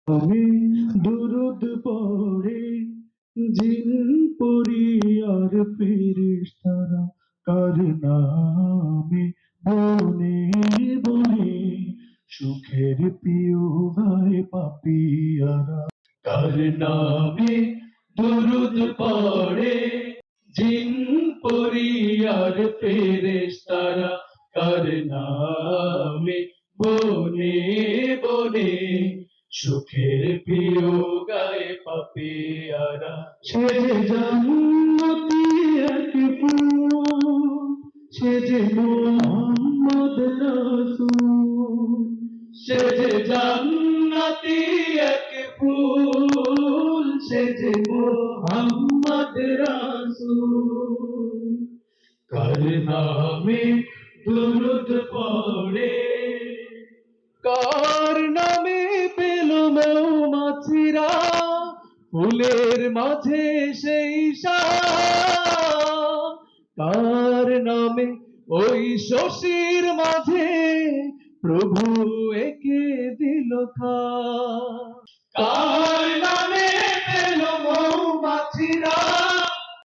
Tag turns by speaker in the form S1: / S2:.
S1: আমি দুরুদ পড়ে জিন পড়ি আর ফেরেশতারা কার নামে বনে বনে সুখের পিউ ভাই পাপিয়ারা কার নামে দুরুদ পড়ে জিন পড়ি আর ফেরেশতারা কার নামে বনে বনে সুখের প্রিয় গায়ে পাপিয়ারা সে যে জান্নাতি এক ফুল সে যে মোহাম্মদ রাসূল সে যে জান্নাতি এক ফুল সে যে মোহাম্মদ রাসূল কার নামে দুরূদ পড়ে কার নামে পেল মৌমাছিরা ফুলের মাঝে সেই কার নামে ওই শশীর মাঝে প্রভু একে দিল